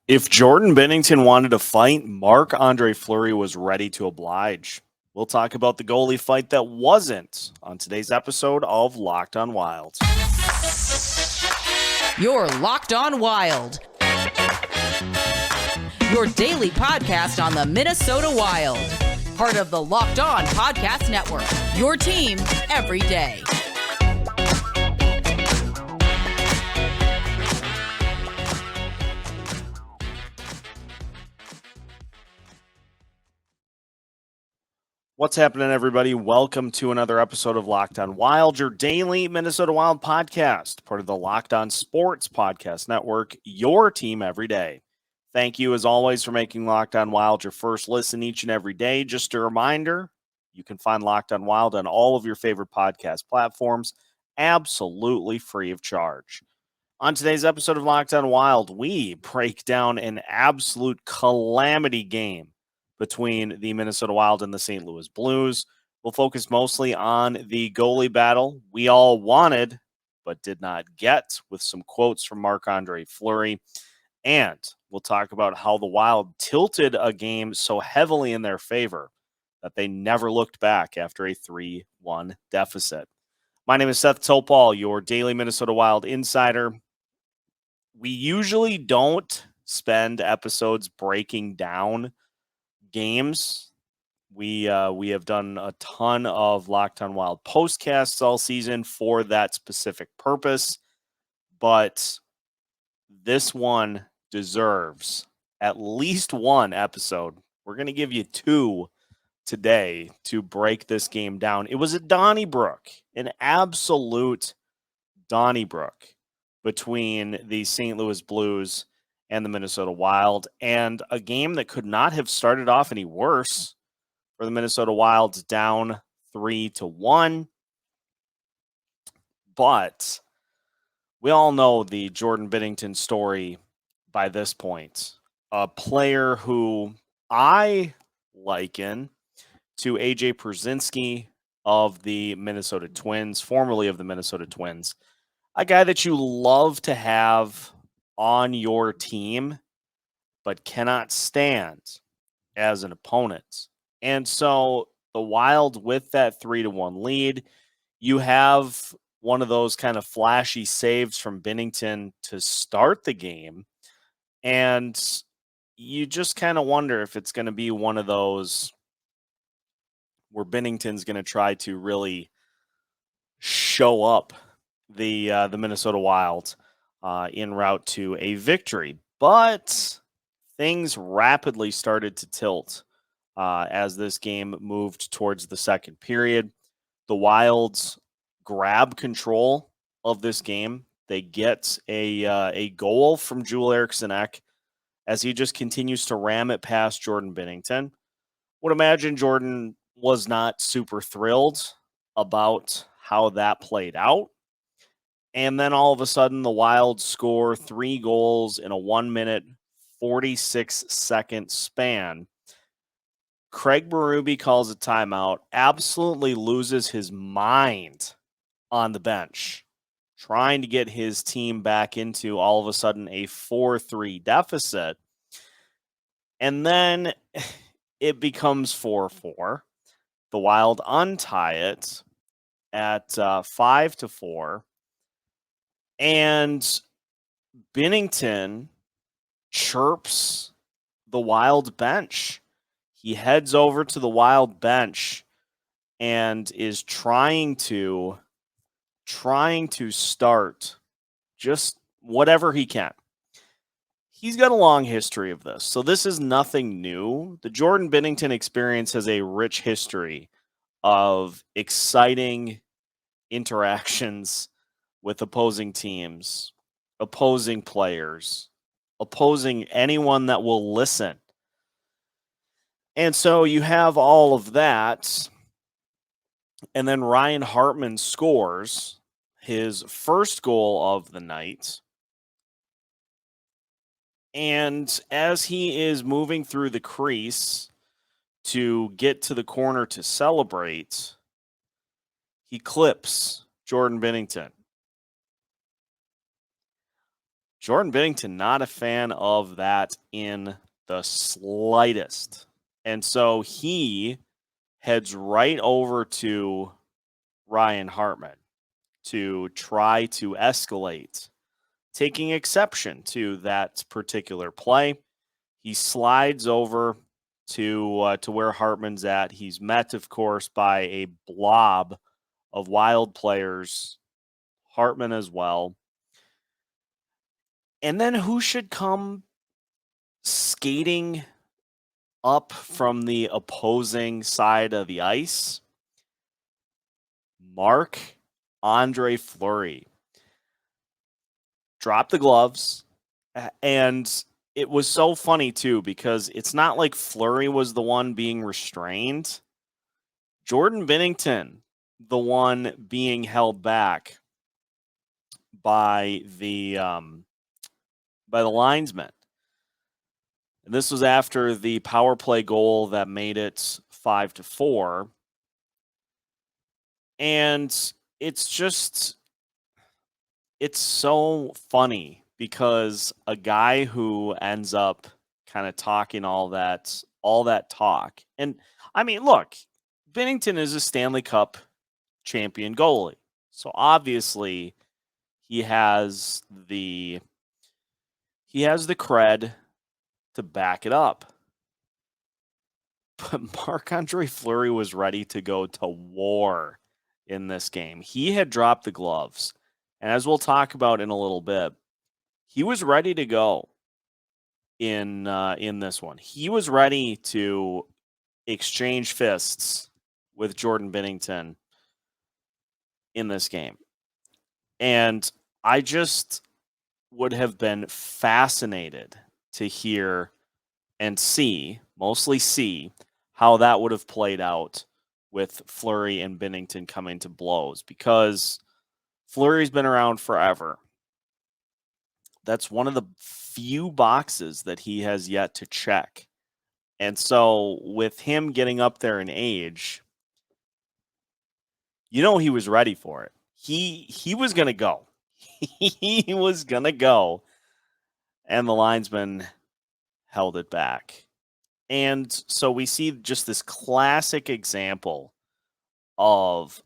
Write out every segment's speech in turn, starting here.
If Jordan Binnington wanted to fight, Marc-Andre Fleury was ready to oblige. We'll talk about the goalie fight that wasn't on today's episode of Locked on Wild. You're Locked on Wild, your daily podcast on the Minnesota Wild. Part of the Locked On Podcast Network, your team every day. What's happening, everybody? Welcome to another episode of Locked on Wild, your daily Minnesota Wild podcast, part of the Locked on Sports Podcast Network, your team every day. Thank you, as always, for making Locked on Wild your first listen each and every day. Just a reminder, you can find Locked on Wild on all of your favorite podcast platforms, absolutely free of charge. On today's episode of Locked on Wild, we break down an absolute calamity game between the Minnesota Wild and the St. Louis Blues. We'll focus mostly on the goalie battle we all wanted but did not get, with some quotes from Marc-Andre Fleury. And we'll talk about how the Wild tilted a game so heavily in their favor that they never looked back after a 3-1 deficit. My name is Seth Topal, your daily Minnesota Wild insider. We usually don't spend episodes breaking down games. We have done a ton of Locked on Wild postcasts all season for that specific purpose, but this one deserves at least one episode. We're going to give you two today to break this game down. It was a Donnybrook, an absolute Donnybrook between the St. Louis Blues and the Minnesota Wild, and a game that could not have started off any worse for the Minnesota Wild, down 3-1. But we all know the Jordan Binnington story by this point. A player who I liken to AJ Pierzynski of the Minnesota Twins, formerly of the Minnesota Twins. A guy that you love to have on your team, but cannot stand as an opponent. And so the Wild, with that 3-1 lead, you have one of those kind of flashy saves from Binnington to start the game. And you just kind of wonder if it's going to be one of those where Binnington's going to try to really show up the Minnesota Wild en route to a victory. But things rapidly started to tilt as this game moved towards the second period. The Wilds grab control of this game. They get a goal from Joel Eriksson-Ek as he just continues to ram it past Jordan Binnington. Would imagine Jordan was not super thrilled about how that played out. And then all of a sudden, the Wild score 3 goals in a 1-minute, 46-second span. Craig Berube calls a timeout, absolutely loses his mind on the bench, trying to get his team back into all of a sudden a 4-3 deficit. And then it becomes 4-4. The Wild untie it at 5-4. And Binnington chirps the Wild bench. He heads over to the Wild bench and is trying to start just whatever he can. He's got a long history of this, so this is nothing new. The Jordan Binnington experience has a rich history of exciting interactions with opposing teams, opposing players, opposing anyone that will listen. And so you have all of that. And then Ryan Hartman scores his first goal of the night. And as he is moving through the crease to get to the corner to celebrate, he clips Jordan Binnington. Jordan Binnington, not a fan of that in the slightest. And so he heads right over to Ryan Hartman to try to escalate, taking exception to that particular play. He slides over to where Hartman's at. He's met, of course, by a blob of Wild players, Hartman as well. And then who should come skating up from the opposing side of the ice? Marc-Andre Fleury. Dropped the gloves, and it was so funny, too, because it's not like Fleury was the one being restrained. Jordan Binnington, the one being held back by the linesman. And this was after the power play goal that made it 5-4. And it's so funny because a guy who ends up kind of talking all that talk. And I mean, look, Binnington is a Stanley Cup champion goalie. So obviously he has the cred to back it up. But Marc-Andre Fleury was ready to go to war in this game. He had dropped the gloves. And as we'll talk about in a little bit, he was ready to go in this one. He was ready to exchange fists with Jordan Binnington in this game. And I just would have been fascinated to hear and mostly see, how that would have played out with Fleury and Binnington coming to blows, because Fleury's been around forever. That's one of the few boxes that he has yet to check. And so with him getting up there in age, he was ready for it. He was going to go. He was going to go. And the linesman held it back. And so we see just this classic example of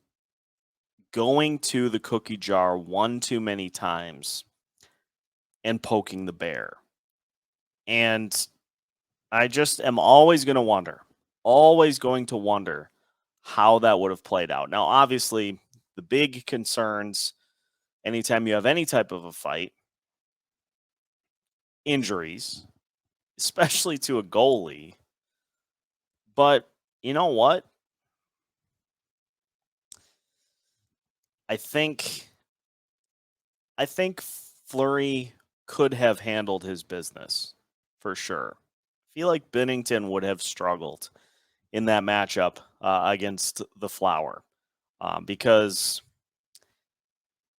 going to the cookie jar one too many times and poking the bear. And I just am always going to wonder how that would have played out. Now, obviously, the big concerns anytime you have any type of a fight, injuries, especially to a goalie. But you know what? I think Fleury could have handled his business for sure. I feel like Binnington would have struggled in that matchup against the Flower because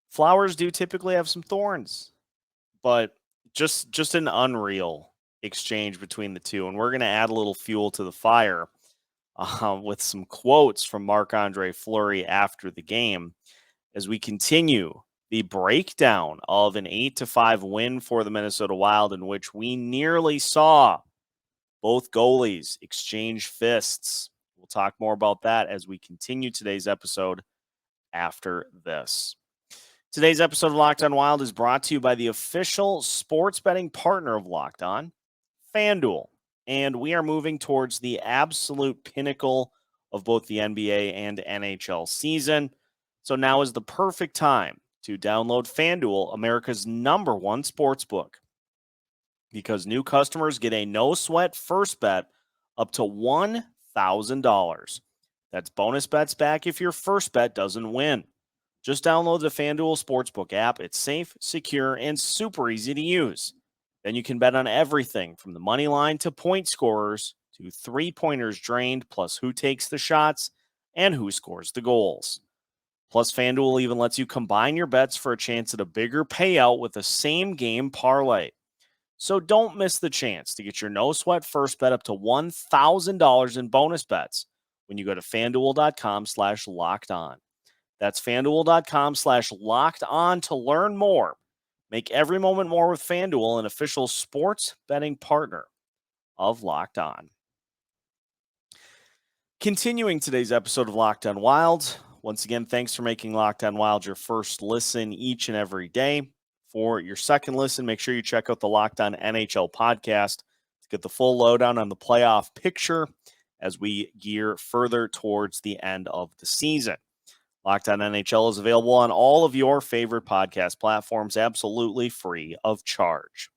Flowers do typically have some thorns, but just an unreal exchange between the two. And we're going to add a little fuel to the fire with some quotes from Marc-Andre Fleury after the game as we continue the breakdown of an 8-5 win for the Minnesota Wild, in which we nearly saw both goalies exchange fists. We'll talk more about that as we continue today's episode after this. Today's episode of Locked On Wild is brought to you by the official sports betting partner of Locked On, FanDuel. And we are moving towards the absolute pinnacle of both the NBA and NHL season. So now is the perfect time to download FanDuel, America's #1 sportsbook, because new customers get a no-sweat first bet up to $1,000. That's bonus bets back if your first bet doesn't win. Just download the FanDuel Sportsbook app. It's safe, secure, and super easy to use. Then you can bet on everything from the money line to point scorers to three-pointers drained, plus who takes the shots and who scores the goals. Plus, FanDuel even lets you combine your bets for a chance at a bigger payout with a same-game parlay. So don't miss the chance to get your no-sweat first bet up to $1,000 in bonus bets when you go to FanDuel.com/LockedOn. That's FanDuel.com/LockedOn to learn more. Make every moment more with FanDuel, an official sports betting partner of Locked On. Continuing today's episode of Locked On Wild. Once again, thanks for making Locked On Wild your first listen each and every day. For your second listen, make sure you check out the Locked On NHL podcast to get the full lowdown on the playoff picture as we gear further towards the end of the season. Locked On NHL is available on all of your favorite podcast platforms, absolutely free of charge.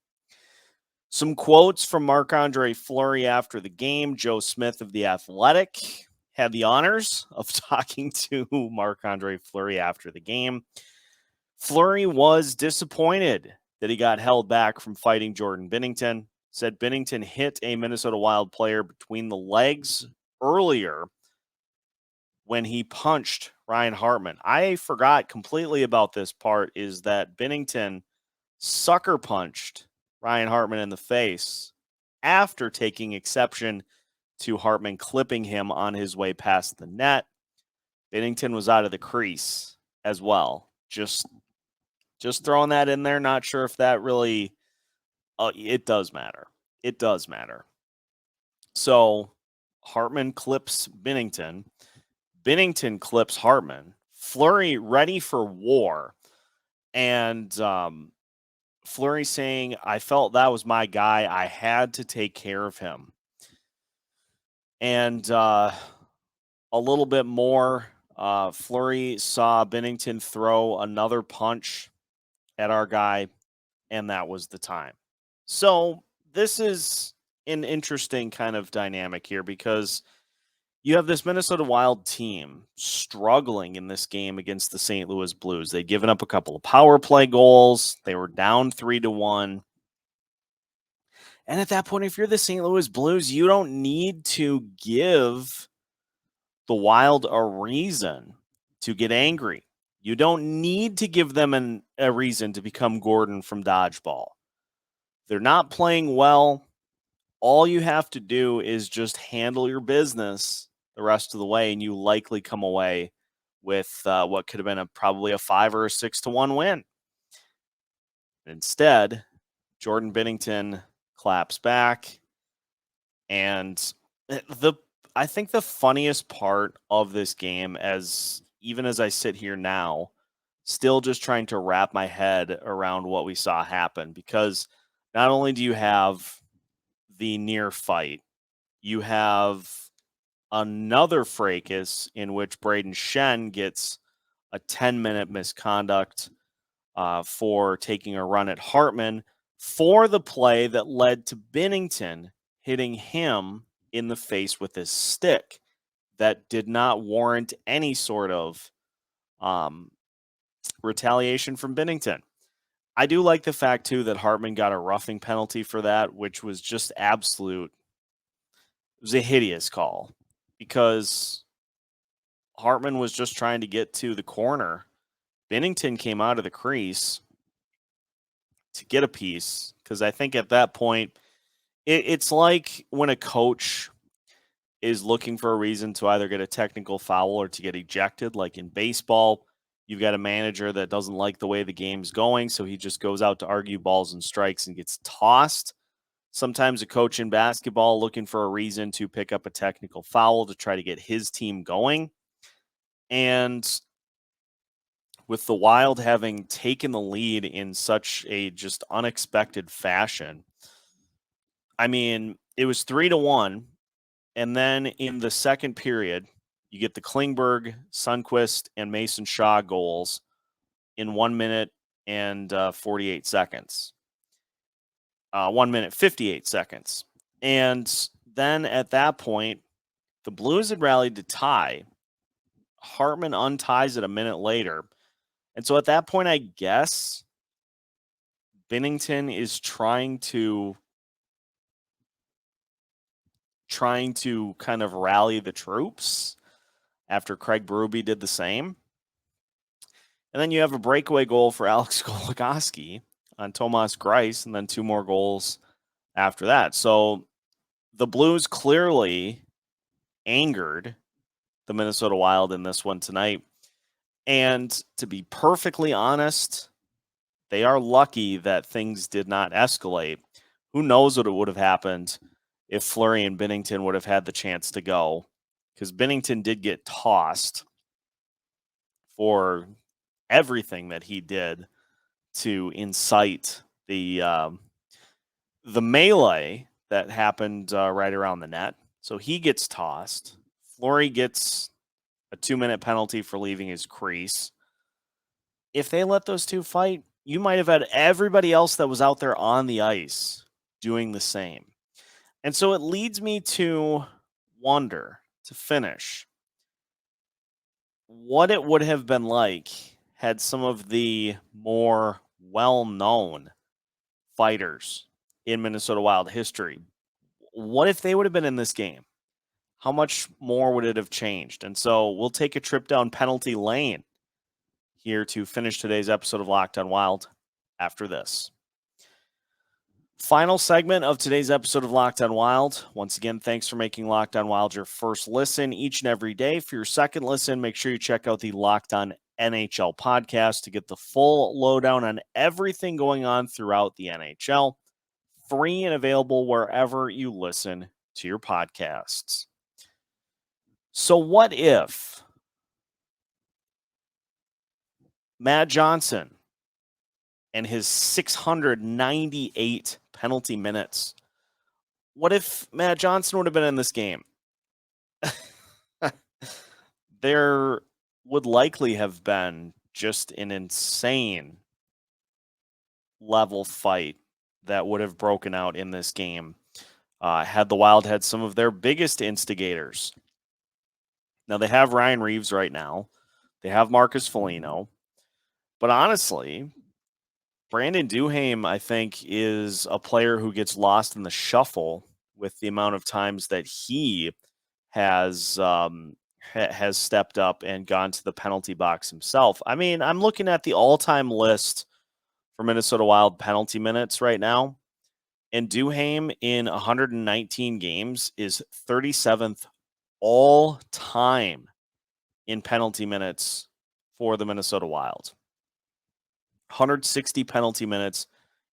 Some quotes from Marc-Andre Fleury after the game. Joe Smith of The Athletic had the honors of talking to Marc-Andre Fleury after the game. Fleury was disappointed that he got held back from fighting Jordan Binnington. Said Binnington hit a Minnesota Wild player between the legs earlier when he punched Ryan Hartman. I forgot completely about this part, is that Binnington sucker punched Ryan Hartman in the face after taking exception to Hartman clipping him on his way past the net. Binnington was out of the crease as well. Just throwing that in there. Not sure if that really it does matter. It does matter. So Hartman clips Binnington. Binnington clips Hartman. Fleury ready for war. And Fleury saying, I felt that was my guy. I had to take care of him. And a little bit more, Fleury saw Binnington throw another punch at our guy, and that was the time. So this is an interesting kind of dynamic here because you have this Minnesota Wild team struggling in this game against the St. Louis Blues. They'd given up a couple of power play goals. They were down 3-1. And at that point, if you're the St. Louis Blues, you don't need to give the Wild a reason to get angry. You don't need to give them a reason to become Gordon from Dodgeball. They're not playing well. All you have to do is just handle your business the rest of the way, and you likely come away with what could have been probably a 5 or a 6-1 win. Instead, Jordan Binnington claps back, and I think the funniest part of this game, even as I sit here now, still just trying to wrap my head around what we saw happen, because not only do you have the near fight, you have another fracas in which Braden Shen gets a 10-minute misconduct for taking a run at Hartman for the play that led to Binnington hitting him in the face with his stick. That did not warrant any sort of retaliation from Binnington. I do like the fact, too, that Hartman got a roughing penalty for that, which was just absolute. It was a hideous call because Hartman was just trying to get to the corner. Binnington came out of the crease to get a piece, because I think at that point, it's like when a coach is looking for a reason to either get a technical foul or to get ejected. Like in baseball, you've got a manager that doesn't like the way the game's going, so he just goes out to argue balls and strikes and gets tossed. Sometimes a coach in basketball looking for a reason to pick up a technical foul to try to get his team going. And with the Wild having taken the lead in such a just unexpected fashion, I mean, it was 3-1. And then in the second period, you get the Klingberg, Sundqvist, and Mason Shaw goals in 1 minute and 48 seconds. 1 minute, 58 seconds. And then at that point, the Blues had rallied to tie. Hartman unties it a minute later. And so at that point, I guess Binnington is trying to kind of rally the troops after Craig Berube did the same. And then you have a breakaway goal for Alex Goligoski on Tomas Greiss, and then 2 more goals after that. So the Blues clearly angered the Minnesota Wild in this one tonight. And to be perfectly honest, They are lucky that things did not escalate. Who knows what would have happened if Fleury and Binnington would have had the chance to go, because Binnington did get tossed for everything that he did to incite the melee that happened right around the net. So he gets tossed. Fleury gets a 2-minute penalty for leaving his crease. If they let those two fight, you might have had everybody else that was out there on the ice doing the same. And so it leads me to wonder, to finish, what it would have been like had some of the more well-known fighters in Minnesota Wild history, what if they would have been in this game? How much more would it have changed? And so we'll take a trip down penalty lane here to finish today's episode of Locked on Wild after this. Final segment of today's episode of Locked on Wild. Once again, thanks for making Locked on Wild your first listen each and every day. For your second listen, make sure you check out the Locked on NHL podcast to get the full lowdown on everything going on throughout the NHL. Free and available wherever you listen to your podcasts. So what if Matt Johnson and his 698 penalty minutes, what if Matt Johnson would have been in this game? There would likely have been just an insane level fight that would have broken out in this game had the Wild had some of their biggest instigators. Now, they have Ryan Reeves right now. They have Marcus Foligno. But honestly, Brandon Duhaime, I think, is a player who gets lost in the shuffle with the amount of times that he has stepped up and gone to the penalty box himself. I mean, I'm looking at the all-time list for Minnesota Wild penalty minutes right now, and Duhaime in 119 games is 37th all time in penalty minutes for the Minnesota Wild. 160 penalty minutes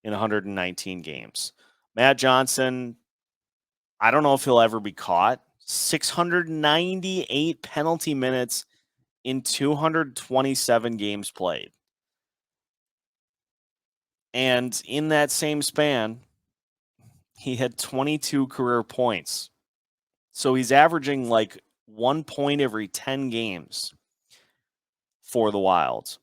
in 119 games. Matt Johnson, I don't know if he'll ever be caught. 698 penalty minutes in 227 games played. And in that same span, he had 22 career points. So he's averaging like 1 point every 10 games for the Wild.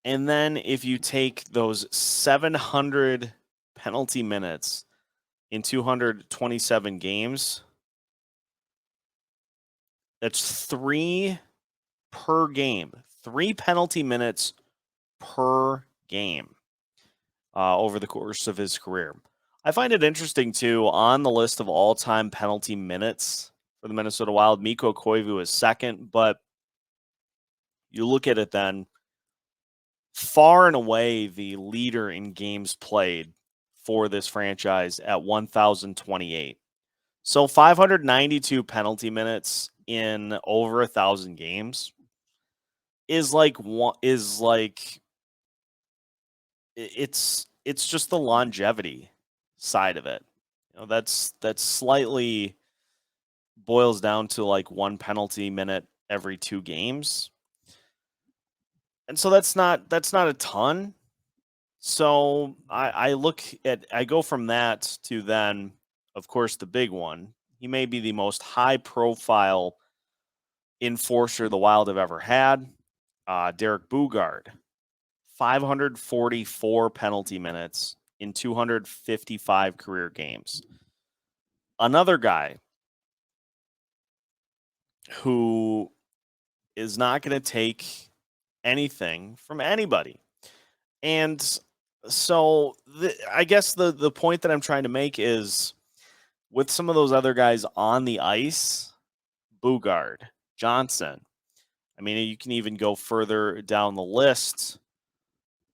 And then if you take those 700 penalty minutes in 227 games, that's 3 per game. 3 penalty minutes per game over the course of his career. I find it interesting, too, on the list of all-time penalty minutes for the Minnesota Wild, Mikko Koivu is second, but you look at it then, far and away the leader in games played for this franchise at 1,028. So 592 penalty minutes in over 1,000 games is it's just the longevity side of it. You know, that's slightly boils down to like 1 penalty minute every 2 games. And so that's not a ton. So I go from that to then, of course, the big one. He may be the most high profile enforcer the Wild have ever had. Derek Boogaard, 544 penalty minutes in 255 career games. Another guy who is not going to take anything from anybody. And so I guess the point that I'm trying to make is with some of those other guys on the ice, Boogaard, Johnson, I mean, you can even go further down the list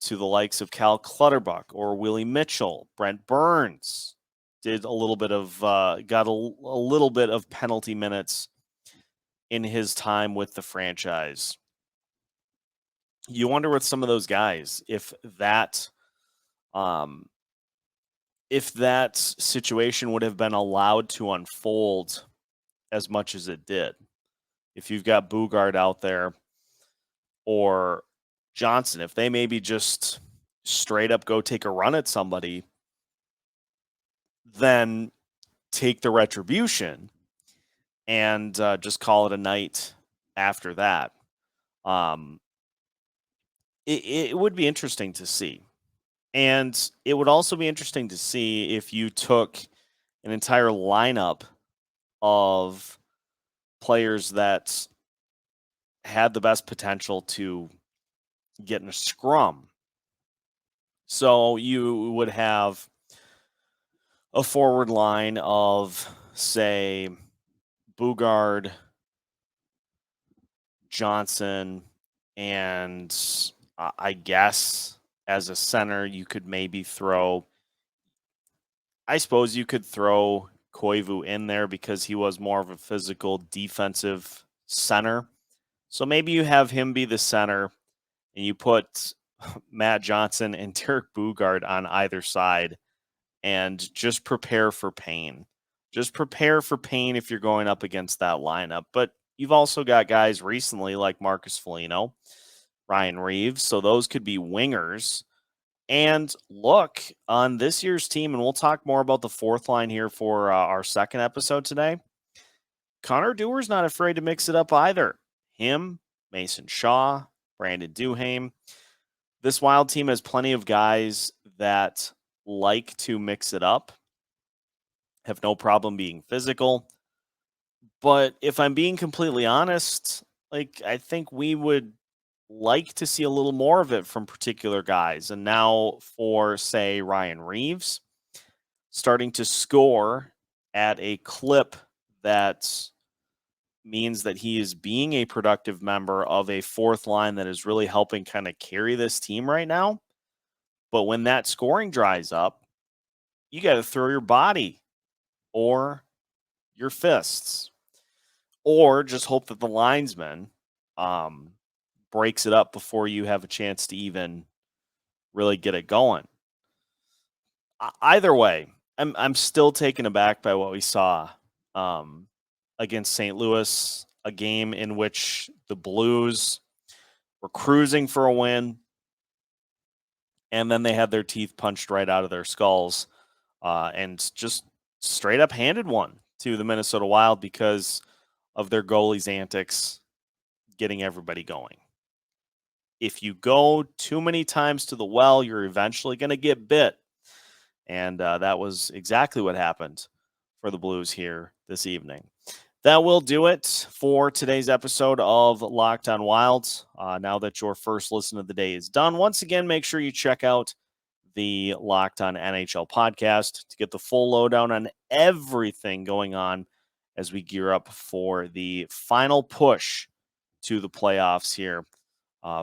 to the likes of Cal Clutterbuck or Willie Mitchell. Brent Burns did a little bit of got a little bit of penalty minutes in his time with the franchise. you wonder with some of those guys if that situation would have been allowed to unfold as much as it did. If you've got Bugard out there or Johnson, if they maybe just straight up go take a run at somebody, then take the retribution and just call it a night after that. Um, it would be interesting to see. And it would also be interesting to see if you took an entire lineup of players that had the best potential to get in a scrum. So you would have a forward line of, say, Bugard, Johnson, and I guess as a center, you could maybe throw, I suppose you could throw Koivu in there because he was more of a physical defensive center. So maybe you have him be the center and you put Matt Johnson and Derek Bugard on either side and just prepare for pain. Just prepare for pain if you're going up against that lineup. But you've also got guys recently like Marcus Foligno, Ryan Reeves. So those could be wingers. And look, on this year's team, and we'll talk more about the fourth line here for our second episode today, Connor Dewar's not afraid to mix it up either. Him, Mason Shaw, Brandon Duhaime. This Wild team has plenty of guys that like to mix it up, have no problem being physical. But if I'm being completely honest, I think we would like to see a little more of it from particular guys. And now for, say, Ryan Reeves, starting to score at a clip that means that he is being a productive member of a fourth line that is really helping kind of carry this team right now. But when that scoring dries up, you got to throw your body or your fists or just hope that the linesman breaks it up before you have a chance to even really get it going. Either way, I'm still taken aback by what we saw against St. Louis, a game in which the Blues were cruising for a win, and then they had their teeth punched right out of their skulls and just straight up handed one to the Minnesota Wild because of their goalie's antics getting everybody going. If you go too many times to the well, you're eventually going to get bit. And that was exactly what happened for the Blues here this evening. That will do it for today's episode of Locked on Wild. Now that your first listen of the day is done, once again, make sure you check out the Locked on NHL podcast to get the full lowdown on everything going on as we gear up for the final push to the playoffs here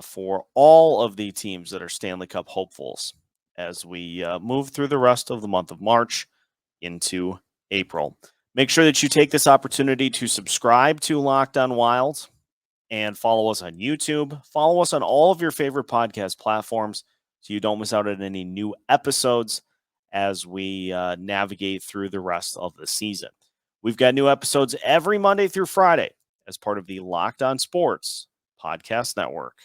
for all of the teams that are Stanley Cup hopefuls as we move through the rest of the month of March into April. Make sure that you take this opportunity to subscribe to Locked on Wild and follow us on YouTube. Follow us on all of your favorite podcast platforms so you don't miss out on any new episodes as we navigate through the rest of the season. We've got new episodes every Monday through Friday as part of the Locked on Sports Podcast Network.